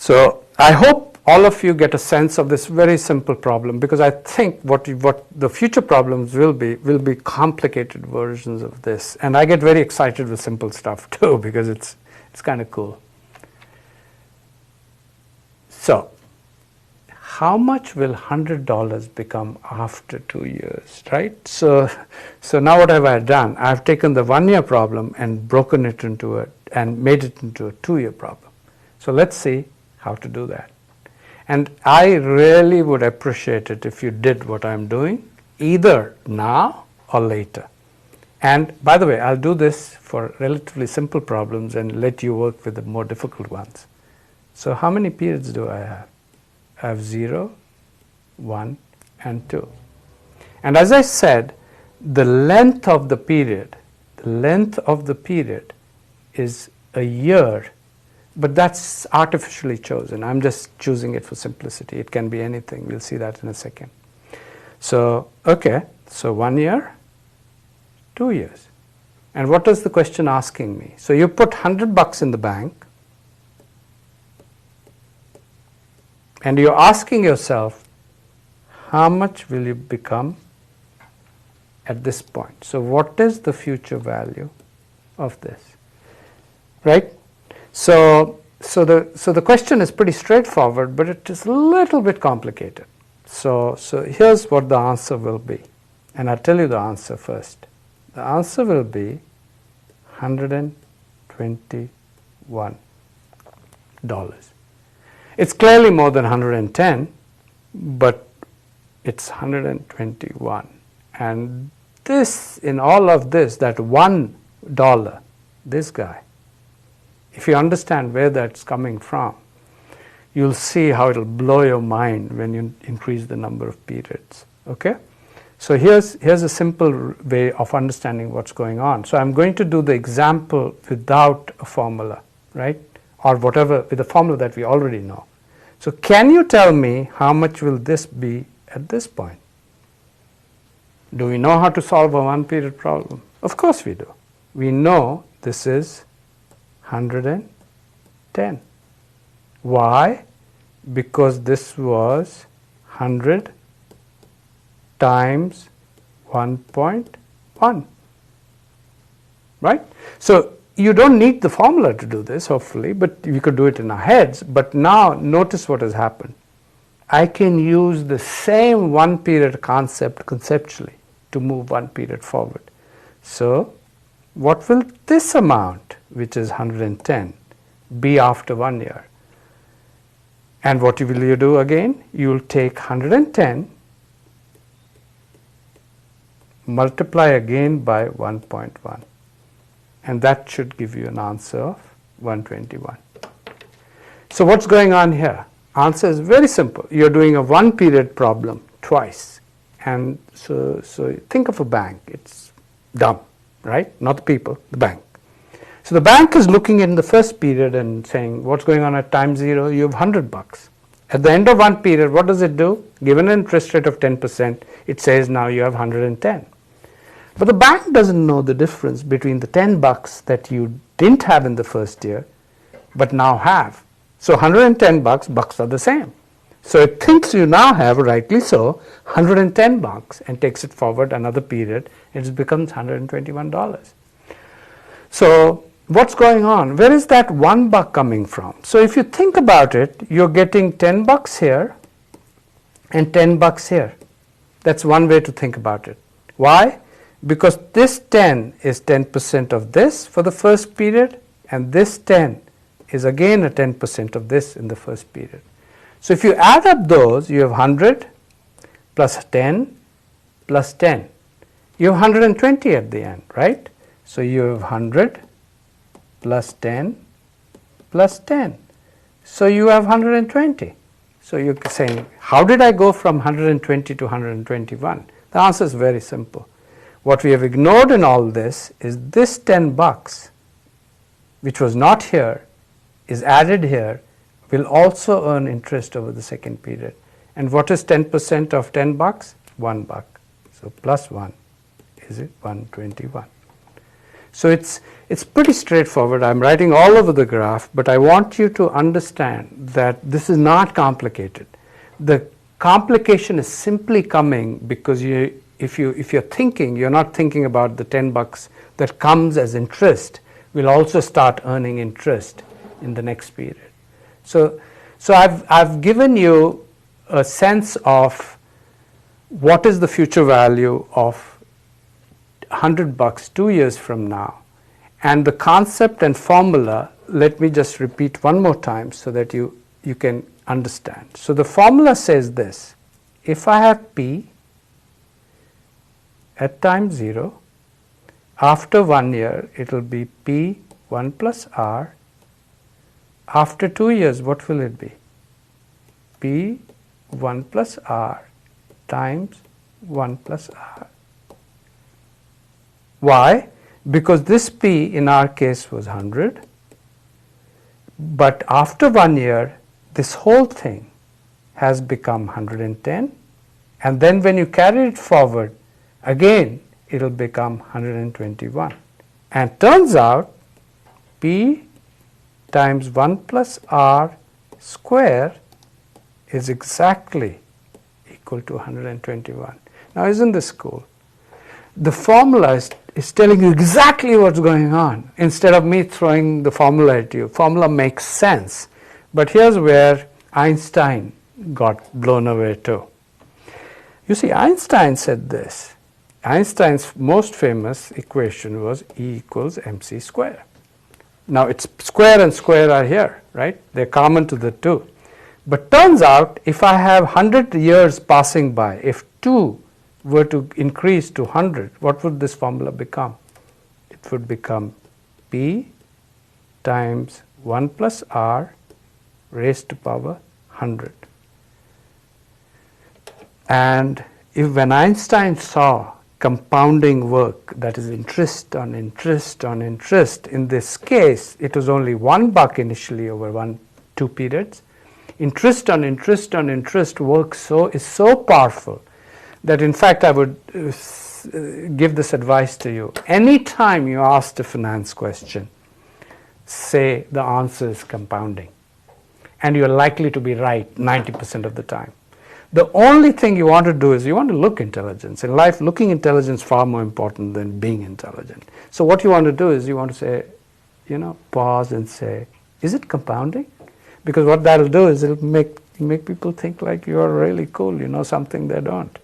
So I hope all of you get a sense of this very simple problem, because I think what the future problems will be complicated versions of this. And I get very excited with simple stuff too, because it's kind of cool. So how much will $100 become after 2 years, right? So now what have I done? I've taken the 1 year problem and broken it into and made it into a 2-year problem. So let's see how to do that. And I really would appreciate it if you did what I'm doing, either now or later. And by the way, I'll do this for relatively simple problems and let you work with the more difficult ones. So how many periods do I have? I have 0, 1, and 2. And as I said, the length of the period is a year, but that's artificially chosen. I'm just choosing it for simplicity. It can be anything. We'll see that in a second. So, okay, so 1 year, 2 years. And what is the question asking me? So you put $100 in the bank, and you're asking yourself, how much will you become at this point? So what is the future value of this, right? So the question is pretty straightforward, but it is a little bit complicated. So here's what the answer will be. And I'll tell you the answer first. The answer will be $121. It's clearly more than 110, but it's 121. And this, in all of this, that $1, this guy, if you understand where that's coming from, you'll see how it'll blow your mind when you increase the number of periods. Okay? So here's a simple way of understanding what's going on. So I'm going to do the example without a formula, right? Or whatever, with a formula that we already know. So can you tell me how much will this be at this point? Do we know how to solve a 1 period problem? Of course we do. We know this is 110. Why? Because this was 100 times 1.1, right? So you don't need the formula to do this, hopefully, but we could do it in our heads. But now notice what has happened. I can use the same 1 period concept conceptually to move 1 period forward. So what will this amount, which is 110, be after 1 year? And what will you do again? You will take 110, multiply again by 1.1. And that should give you an answer of 121. So what's going on here? Answer is very simple. You're doing a 1 period problem twice. And so think of a bank. It's dumb, right? Not the people, the bank. So the bank is looking in the first period and saying, what's going on at time 0? You have $100. At the end of 1 period, what does it do? Given an interest rate of 10%, it says now you have 110. But the bank doesn't know the difference between the $10 that you didn't have in the first year, but now have. So $110 bucks are the same. So it thinks you now have, rightly so, $110 and takes it forward another period. It becomes $121. So what's going on? Where is that $1 coming from? So if you think about it, you're getting $10 here and $10 here. That's one way to think about it. Why? Because this 10 is 10% of this for the first period, and this 10 is again a 10% of this in the first period. So if you add up those, you have 100 plus 10 plus 10. You have 120 at the end, right? So you have 100 plus 10 plus 10. So you have 120. So you're saying, how did I go from 120 to 121? The answer is very simple. What we have ignored in all this is this $10, which was not here, is added here, will also earn interest over the second period. And what is 10% of $10? $1. So plus 1 is it 121. So it's pretty straightforward. I'm writing all over the graph, but I want you to understand that this is not complicated. The complication is simply coming because if you're thinking, you're not thinking about the $10 that comes as interest will also start earning interest in the next period. So I've given you a sense of what is the future value of $100 2 years from now, and the concept and formula, let me just repeat one more time so that you can understand. So the formula says this: if I have P at time 0, after 1 year it will be P 1 plus R. After 2 years, what will it be? P 1 plus R times 1 plus R. Why? Because this P in our case was 100, but after 1 year this whole thing has become 110, and then when you carry it forward again it will become 121, and turns out P times 1 plus R square is exactly equal to 121. Now isn't this cool? The formula is telling you exactly what's going on instead of me throwing the formula at you. Formula makes sense. But here's where Einstein got blown away too. You see, Einstein said this. Einstein's most famous equation was E equals mc square. Now it's square and square are here, right? They're common to the two. But turns out if I have 100 years passing by, if 2 were to increase to 100, what would this formula become? It would become P times 1 plus R raised to power 100. And when Einstein saw compounding work, that is interest on interest on interest, in this case it was only $1 initially over 2 periods. Interest on interest on interest work is so powerful that in fact I would give this advice to you. Anytime you ask a finance question, say the answer is compounding, and you're likely to be right 90% of the time. The only thing you want to do is you want to look intelligent. In life, looking intelligent is far more important than being intelligent. So what you want to do is you want to say, pause and say, is it compounding? Because what that'll do is it'll make people think like you're really cool, you know something they don't.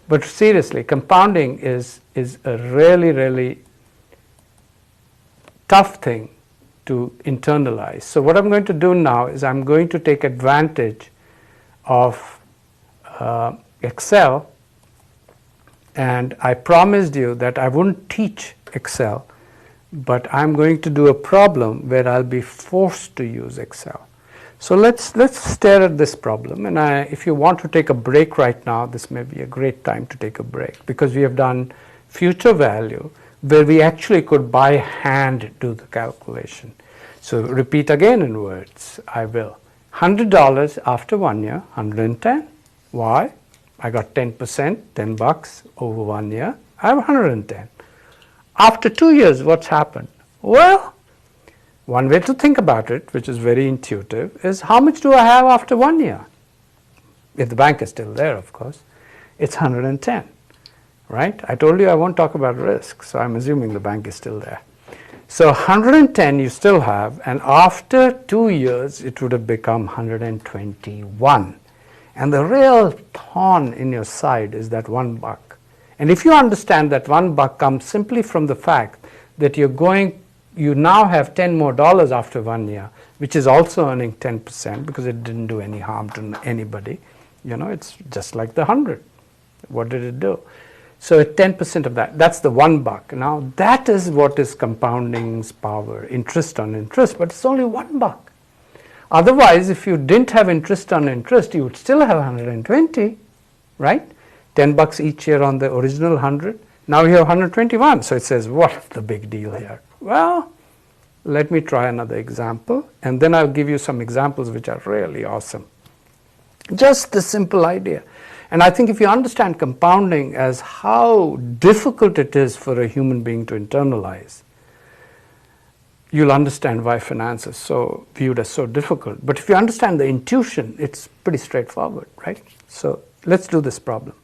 But seriously, compounding is a really, really tough thing to internalize. So what I'm going to do now is I'm going to take advantage of Excel, and I promised you that I wouldn't teach Excel, but I'm going to do a problem where I'll be forced to use Excel. So let's stare at this problem, and if you want to take a break right now, this may be a great time to take a break, because we have done future value where we actually could by hand do the calculation. So repeat again in words, I will. $100 after 1 year, 110. Why? I got 10%, $10 over 1 year. I have 110. After 2 years, what's happened? Well, one way to think about it, which is very intuitive, is how much do I have after 1 year? If the bank is still there, of course, it's 110, right? I told you I won't talk about risk, so I'm assuming the bank is still there. So 110 you still have, and after 2 years, it would have become 121. And the real thorn in your side is that $1. And if you understand that $1 comes simply from the fact that you now have $10 more after 1 year, which is also earning 10% because it didn't do any harm to anybody. It's just like the 100. What did it do? So 10% of that, that's the $1. Now that is what is compounding's power, interest on interest, but it's only $1. Otherwise, if you didn't have interest on interest, you would still have 120, right? $10 each year on the original 100. Now you have 121. So it says, what's the big deal here? Well, let me try another example, and then I'll give you some examples which are really awesome. Just the simple idea. And I think if you understand compounding as how difficult it is for a human being to internalize, you'll understand why finance is so viewed as so difficult. But if you understand the intuition, it's pretty straightforward, right? So let's do this problem.